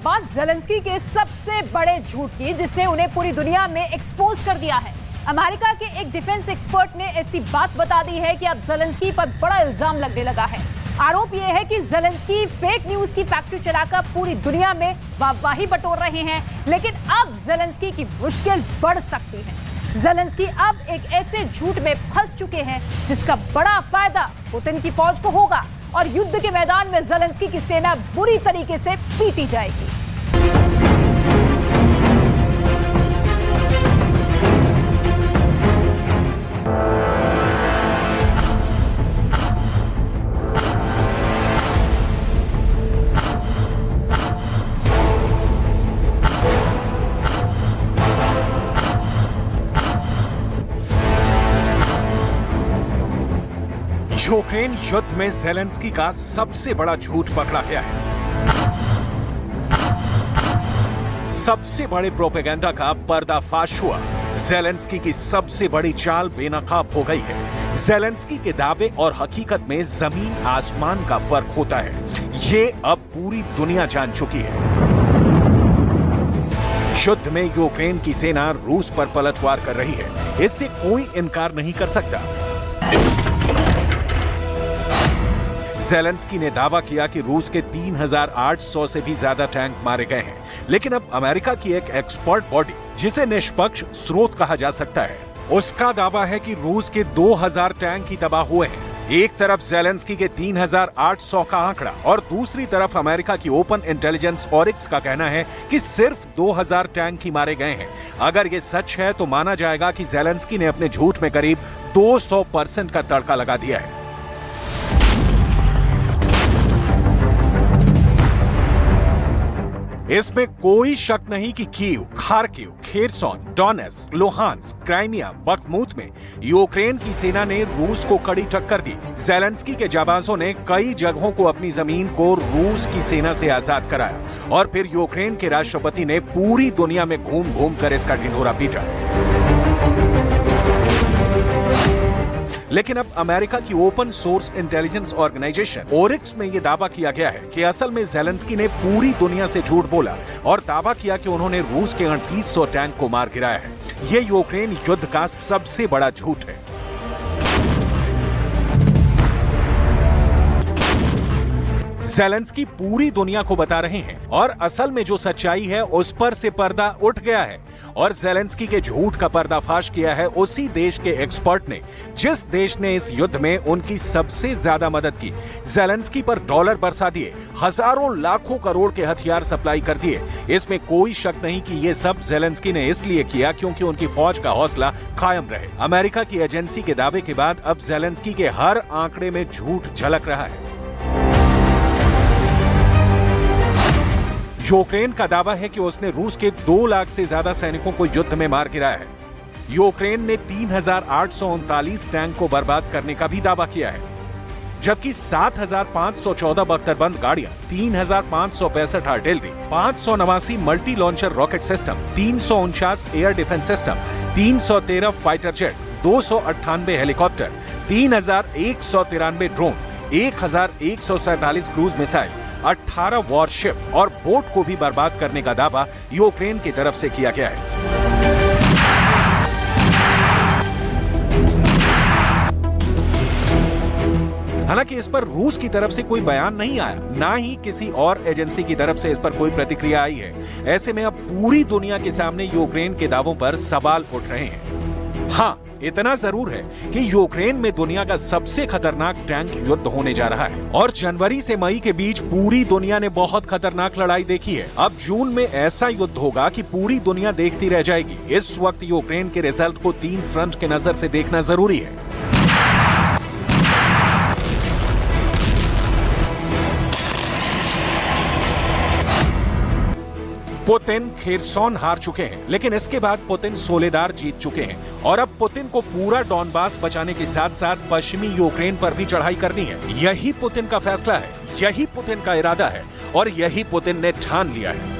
बात ज़ेलेंस्की के सबसे बड़े झूठ की, जिसने उन्हें पूरी दुनिया में एक्सपोज कर दिया है। अमेरिका के एक डिफेंस एक्सपर्ट ने ऐसी बात बता दी है कि अब ज़ेलेंस्की पर बड़ा इल्जाम लगने लगा है। आरोप यह है कि ज़ेलेंस्की फेक न्यूज की फैक्ट्री चलाकर पूरी दुनिया में वाहवाही बटोर रहे हैं, लेकिन अब ज़ेलेंस्की की मुश्किल बढ़ सकती है। ज़ेलेंस्की अब एक ऐसे झूठ में फंस चुके हैं जिसका बड़ा फायदा पुतिन की फौज को होगा और युद्ध के मैदान में ज़ेलेंस्की की सेना बुरी तरीके से पीटी जाएगी। यूक्रेन युद्ध में ज़ेलेंस्की का सबसे बड़ा झूठ पकड़ा गया है। सबसे बड़े प्रोपेगेंडा का पर्दाफाश हुआ। ज़ेलेंस्की की सबसे बड़ी चाल बेनकाब हो गई है। ज़ेलेंस्की के दावे और हकीकत में जमीन आसमान का फर्क होता है। ये अब पूरी दुनिया जान चुकी है। युद्ध में यूक्रेन की सेना रूस पर पलटवार कर रही है, इससे कोई इनकार नहीं कर सकता। ज़ेलेंस्की ने दावा किया कि रूस के 3,800 से भी ज्यादा टैंक मारे गए हैं, लेकिन अब अमेरिका की एक एक्सपर्ट बॉडी, जिसे निष्पक्ष स्रोत कहा जा सकता है, उसका दावा है कि रूस के 2,000 टैंक ही तबाह हुए हैं। एक तरफ ज़ेलेंस्की के 3,800 का आंकड़ा और दूसरी तरफ अमेरिका की ओपन इंटेलिजेंस ऑरिक्स का कहना है कि सिर्फ 2,000 टैंक ही मारे गए हैं। अगर ये सच है तो माना जाएगा कि ज़ेलेंस्की ने अपने झूठ में करीब 200% का तड़का लगा दिया है। इसमें कोई शक नहीं कि Kyiv, Kharkiv, Kherson, Donetsk, Luhansk, Crimea, Bakhmut में यूक्रेन की सेना ने रूस को कड़ी टक्कर दी। ज़ेलेंस्की के जाबाजों ने कई जगहों को अपनी जमीन को रूस की सेना से आजाद कराया और फिर यूक्रेन के राष्ट्रपति ने पूरी दुनिया में घूम घूम कर इसका ढिंढोरा पीटा। लेकिन अब अमेरिका की open source intelligence organisation Oryx में यह दावा किया गया है कि असल में ज़ेलेंस्की ने पूरी दुनिया से झूठ बोला और दावा किया कि उन्होंने रूस के 3800 टैंक को मार गिराया है। यह यूक्रेन युद्ध का सबसे बड़ा झूठ है। ज़ेलेंस्की पूरी दुनिया को बता रहे हैं और असल में जो सच्चाई है उस पर से पर्दा उठ गया है और ज़ेलेंस्की के झूठ का पर्दाफाश किया है उसी देश के एक्सपर्ट ने, जिस देश ने इस युद्ध में उनकी सबसे ज्यादा मदद की। ज़ेलेंस्की पर डॉलर बरसा दिए, हजारों लाखों करोड़ के हथियार सप्लाई कर दिए। इसमें कोई शक नहीं कि ये सब ज़ेलेंस्की ने इसलिए किया क्योंकि उनकी फौज का हौसला कायम रहे। अमेरिका की एजेंसी के दावे के बाद अब ज़ेलेंस्की के हर आंकड़े में झूठ झलक रहा है। यूक्रेन का दावा है कि उसने रूस के 2 लाख से ज्यादा सैनिकों को युद्ध में मार गिराया है। यूक्रेन ने 3,839 टैंक को बर्बाद करने का भी दावा किया है, जबकि 7,514 बख्तरबंद गाड़ियां, 3,565 artillery, 589 multi launcher rocket system, 349 air defence system, 313 fighter jet, 298 helicopter, 3,193 drone, 1,147 cruise missile, 18 worship और बोट को भी बर्बाद करने का दावा यूक्रेन की तरफ से किया गया है। हालांकि इस पर रूस की तरफ से कोई बयान नहीं आया, ना ही किसी और एजेंसी की तरफ से इस पर कोई प्रतिक्रिया आई है। ऐसे में अब पूरी दुनिया के सामने यूक्रेन के दावों पर सवाल उठ रहे हैं। हाँ, इतना जरूर है कि यूक्रेन में दुनिया का सबसे खतरनाक टैंक युद्ध होने जा रहा है और जनवरी से मई के बीच पूरी दुनिया ने बहुत खतरनाक लड़ाई देखी है। अब जून में ऐसा युद्ध होगा कि पूरी दुनिया देखती रह जाएगी। इस वक्त यूक्रेन के रिजल्ट को 3 फ्रंट के नजर से देखना जरूरी है। पुतिन खेरसॉन हार चुके हैं, लेकिन इसके बाद पुतिन सोलेदार जीत चुके हैं और अब पुतिन को पूरा डॉनबास बचाने के साथ साथ पश्चिमी यूक्रेन पर भी चढ़ाई करनी है। यही पुतिन का फैसला है, यही पुतिन का इरादा है और यही पुतिन ने ठान लिया है।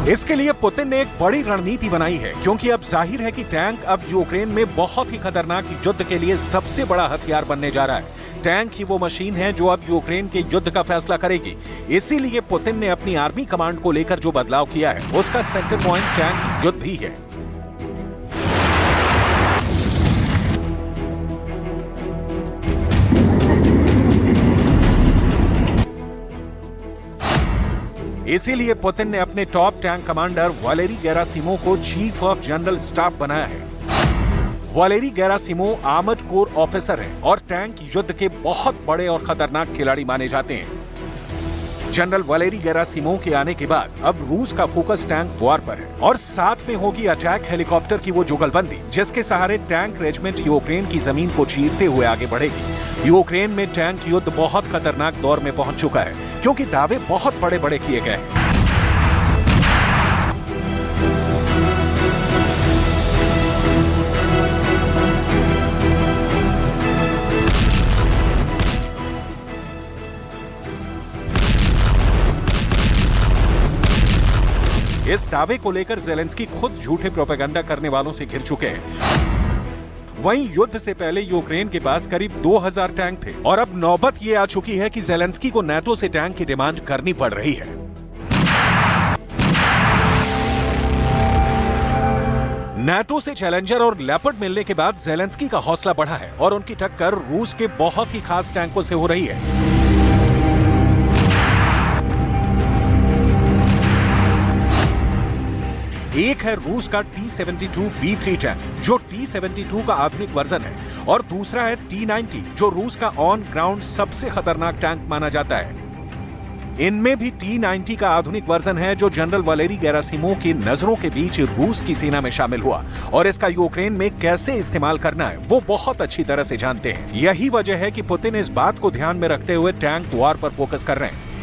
इसके लिए पुतिन ने एक बड़ी रणनीति बनाई है, क्योंकि अब जाहिर है कि टैंक अब यूक्रेन में बहुत ही खतरनाक युद्ध के लिए सबसे बड़ा हथियार बनने जा रहा है। टैंक ही वो मशीन है जो अब यूक्रेन के युद्ध का फैसला करेगी। इसीलिए पुतिन ने अपनी आर्मी कमांड को लेकर जो बदलाव किया है, उसका सेंटर पॉइंट टैंक युद्ध ही है। इसीलिए पुतिन ने अपने top tank commander Valery Gerasimov को चीफ ऑफ जनरल स्टाफ बनाया है। Valery Gerasimov armoured corps officer है और टैंक युद्ध के बहुत बड़े और खतरनाक खिलाड़ी माने जाते हैं। जनरल वालेरी गेरासिमोव के आने के बाद अब रूस का फोकस टैंक वॉर पर है और साथ में होगी अटैक हेलीकॉप्टर की वो जुगलबंदी, जिसके सहारे टैंक रेजिमेंट यूक्रेन की जमीन को चीरते हुए आगे बढ़ेगी। यूक्रेन में टैंक युद्ध बहुत खतरनाक दौर में पहुंच चुका है, क्योंकि दावे बहुत बड़े बड़े किए गए हैं। इस दावे को लेकर ज़ेलेंस्की खुद झूठे प्रोपेगेंडा करने वालों से घिर चुके हैं। वहीं युद्ध से पहले यूक्रेन के पास करीब 2000 टैंक थे और अब नौबत ये आ चुकी है कि ज़ेलेंस्की को नाटो से टैंक की डिमांड करनी पड़ रही है। नाटो से चैलेंजर और लेपर्ड मिलने के बाद ज़ेलेंस्की का हौसला बढ़ा है और उनकी टक्कर रूस के बहुत ही खास टैंकों से हो रही है। एक है रूस का T-72B3 टैंक, जो T-72 का आधुनिक वर्जन है, और दूसरा है T-90, जो रूस का ऑन ग्राउंड सबसे खतरनाक टैंक माना जाता है। इनमें भी T-90 का आधुनिक वर्जन है, जो जनरल वालेरी गेरासिमोव की नजरों के बीच रूस की सेना में शामिल हुआ और इसका यूक्रेन में कैसे इस्तेमाल करना है वो बहुत अच्छी तरह से जानते हैं। यही वजह है कि पुतिन इस बात को ध्यान में रखते हुए टैंक वॉर पर फोकस कर रहे हैं।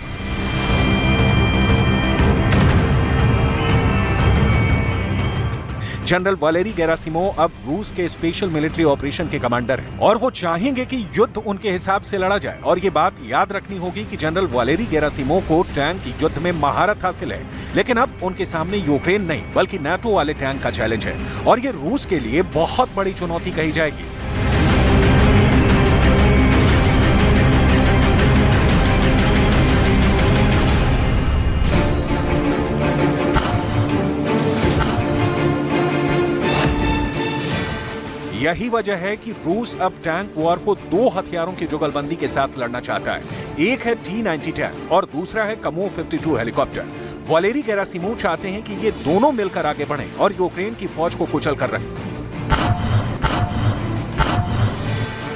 जनरल वालेरी गेरासिमोव अब रूस के स्पेशल मिलिट्री ऑपरेशन के कमांडर हैं और वो चाहेंगे कि युद्ध उनके हिसाब से लड़ा जाए। और ये बात याद रखनी होगी कि जनरल वालेरी गेरासिमोव को टैंक युद्ध में महारत हासिल है, लेकिन अब उनके सामने यूक्रेन नहीं बल्कि नाटो वाले टैंक का चैलेंज है और ये रूस के लिए बहुत बड़ी चुनौती कही जाएगी। यही वजह है कि रूस अब टैंक वॉर को दो हथियारों की जुगलबंदी के साथ लड़ना चाहता है। एक है T-90 टैंक और दूसरा है कमो 52 हेलीकॉप्टर। वालेरी गेरासिमोव चाहते हैं कि ये दोनों मिलकर आगे बढ़ें और यूक्रेन की फौज को कुचल कर रखें।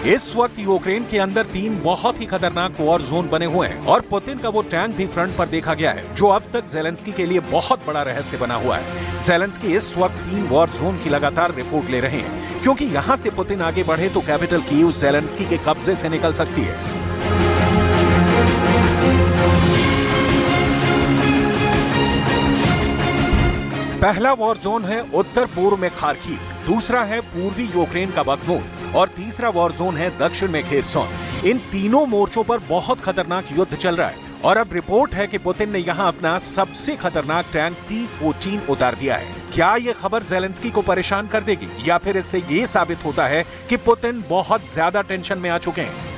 इस वक्त यूक्रेन के अंदर 3 बहुत ही खतरनाक वॉर जोन बने हुए हैं और पुतिन का वो टैंक भी फ्रंट पर देखा गया है, जो अब तक ज़ेलेंस्की के लिए बहुत बड़ा रहस्य बना हुआ है। ज़ेलेंस्की इस वक्त 3 वॉर जोन की लगातार रिपोर्ट ले रहे हैं, क्योंकि यहां से पुतिन आगे बढ़े तो कैपिटल कीव ज़ेलेंस्की के कब्जे से निकल सकती है। पहला वॉर जोन है उत्तर पूर्व में खार्किव, दूसरा है पूर्वी यूक्रेन का बख्मूत और तीसरा वॉर जोन है दक्षिण में खेरसोन। इन तीनों मोर्चों पर बहुत खतरनाक युद्ध चल रहा है और अब रिपोर्ट है कि पुतिन ने यहां अपना सबसे खतरनाक टैंक T-14 उतार दिया है। क्या यह खबर ज़ेलेंस्की को परेशान कर देगी या फिर इससे यह साबित होता है कि पुतिन बहुत ज्यादा टेंशन में आ चुके हैं?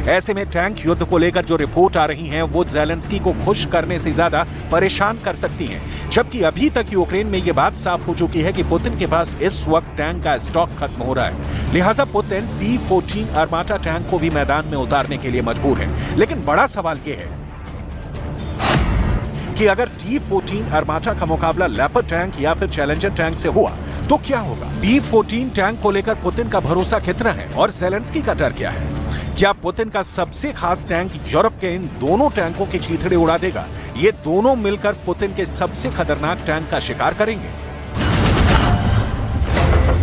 ऐसे में टैंक युद्ध को लेकर जो रिपोर्ट आ रही हैं, वो ज़ेलेंस्की को खुश करने से ज्यादा परेशान कर सकती हैं। जबकि अभी तक यूक्रेन में ये बात साफ हो चुकी है कि पुतिन के पास इस वक्त टैंक का स्टॉक खत्म हो रहा है। लिहाजा पुतिन T-14 आर्माटा टैंक को भी मैदान में उतारने के लिए मजबूर है। लेकिन बड़ा सवाल ये है कि अगर T-14 आर्माटा का मुकाबला लेपर्ड टैंक या फिर चैलेंजर टैंक से हुआ तो क्या होगा? T-14 टैंक को लेकर पुतिन का भरोसा कितना है और ज़ेलेंस्की का डर क्या है? क्या पुतिन का सबसे खास टैंक यूरोप के इन दोनों टैंकों की चीथड़े उड़ा देगा? ये दोनों मिलकर पुतिन के सबसे खतरनाक टैंक का शिकार करेंगे।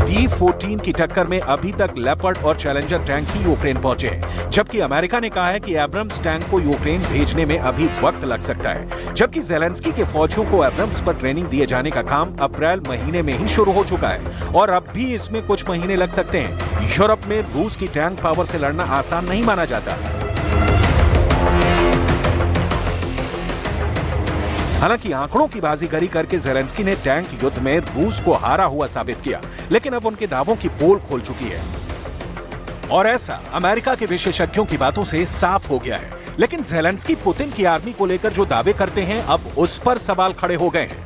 T-14 की टक्कर में अभी तक लेपर्ड और चैलेंजर टैंक ही यूक्रेन पहुंचे हैं, जबकि अमेरिका ने कहा है कि एब्रम्स टैंक को यूक्रेन भेजने में अभी वक्त लग सकता है। जबकि ज़ेलेंस्की के फौजियों को एब्रम्स पर ट्रेनिंग दिए जाने का काम अप्रैल महीने में ही शुरू हो चुका है और अब भी इसमें कुछ महीने लग सकते हैं। यूरोप में रूस की टैंक पावर से लड़ना आसान नहीं माना जाता। हालांकि आंकड़ों की बाजीगरी करके ज़ेलेंस्की ने टैंक युद्ध में रूस को हारा हुआ साबित किया, लेकिन अब उनके दावों की पोल खोल चुकी है। और ऐसा अमेरिका के विशेषज्ञों की बातों से साफ हो गया है। लेकिन ज़ेलेंस्की पुतिन की आर्मी को लेकर जो दावे करते हैं, अब उस पर सवाल खड़े हो गए हैं।